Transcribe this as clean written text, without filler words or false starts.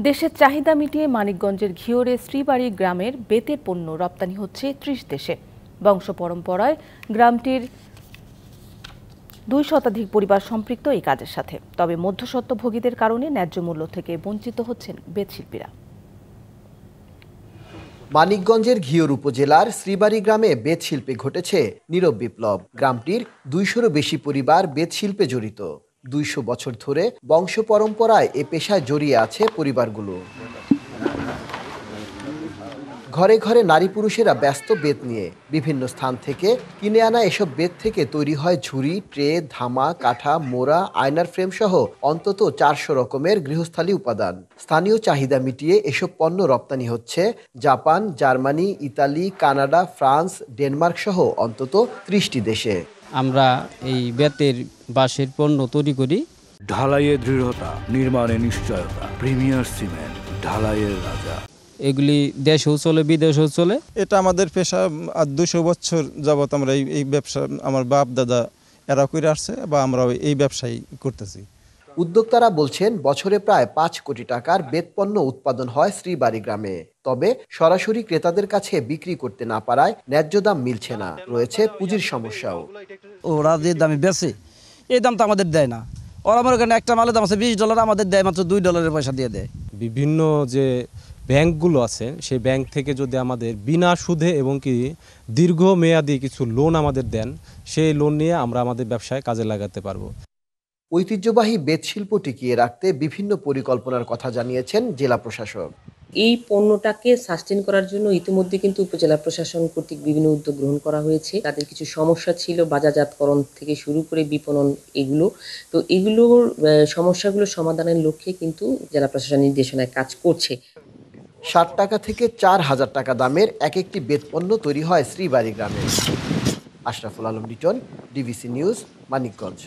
দেশের চাহিদা মিটিয়ে মানিকগঞ্জের ঘিওরে শ্রীবাড়ি গ্রামের বেতের পণ্য রপ্তানি হচ্ছে ৩০ দেশে। বংশ পরম্পরায় গ্রামটির ২ শতাধিক পরিবার সম্পৃক্ত এই কাজের সাথে। তবে মধ্যস্বত্বভোগীদের কারণে ন্যায্য মূল্য থেকে বঞ্চিত হচ্ছেন বেতশিল্পীরা। মানিকগঞ্জের ঘিওর উপজেলার শ্রীবাড়ি গ্রামে বেতশিল্পে ঘটেছে নীরব বিপ্লব। গ্রামটির ২০০-রও বেশি পরিবার বেতশিল্পে জড়িত। ২০০ বছর ধরে বংশ পরম্পরায় এ পেশায় জড়িয়ে আছে পরিবারগুলো। ঘরে ঘরে নারী পুরুষেরা ব্যস্ত বেত নিয়ে। বিভিন্ন স্থান থেকে কিনে আনা এসব বেত থেকে তৈরি হয় ঝুড়ি, ট্রে, ধামা, কাঠা, মোড়া, আয়নার ফ্রেম সহ অন্তত ৪০০ রকমের গৃহস্থালী উপাদান। স্থানীয় চাহিদা মিটিয়ে এসব পণ্য রপ্তানি হচ্ছে Japan, Germany, Italy, Canada, France, Denmark সহ অন্তত ৩০টি দেশে। আমরা এই বেতের বাঁশের পণ্য তৈরি করি। ঢালাইয়ের দৃঢ়তা, নির্মাণে নিশ্চয়তা, প্রিমিয়ার সিমেন্ট, ঢালাইয়ের রাজা। এগুলি দেশেও চলে, বিদেশেও চলে। এটা আমাদের পেশা। আর ২০০ বছর যাবত আমরা এই ব্যবসা, আমার বাপ দাদা এরা করে আসছে বা আমরা এই ব্যবসায় করতেছি। উদ্যোক্তারা বলছেন, বছরে প্রায় ৫ কোটি টাকার বেতপণ্য উৎপাদন হয় শ্রীবাড়ি গ্রামে। তবে সরাসরি ক্রেতাদের কাছে বিক্রি করতে না পারায় ন্যায্য দাম মিলছে না, রয়েছে পুঁজির সমস্যাও। ওরা যে দামে বেচে এই দাম তো আমাদের দেয় না। ওরা আমার ওখানে একটা মালের দাম আছে $20, আমাদের দেয় মাত্র $2 পয়সা দিয়ে দেয়। বিভিন্ন যে ব্যাংকগুলো আছে সেই ব্যাংক থেকে যদি আমাদের বিনা সুদে এবং কি দীর্ঘমেয়াদী কিছু লোন আমাদের দেন, সেই লোন নিয়ে আমরা আমাদের ব্যবসায় কাজে লাগাতে পারবো। ঐতিহ্যবাহী বেতশিল্প টিকিয়ে রাখতে বিভিন্ন পরিকল্পনার কথা জানিয়েছেন জেলা প্রশাসক। এই পণ্যটাকে সাস্টেন করার জন্য ইতিমধ্যে কিন্তু উপজেলা প্রশাসন কর্তৃক বিভিন্ন উদ্যোগ গ্রহণ করা হয়েছে। তাদের কিছু সমস্যা ছিল, বাজারজাতকরণ থেকে শুরু করে বিপণন, এগুলো তো এগুলোর সমস্যাগুলো সমাধানের লক্ষ্যে কিন্তু জেলা প্রশাসন নির্দেশনায় কাজ করছে। ৬০ টাকা থেকে ৪,০০০ টাকা দামের এক একটি বেতপণ্য তৈরি হয় শ্রীবাড়ি গ্রামে। Ashraful Alam Liton, DBC news, Manikganj.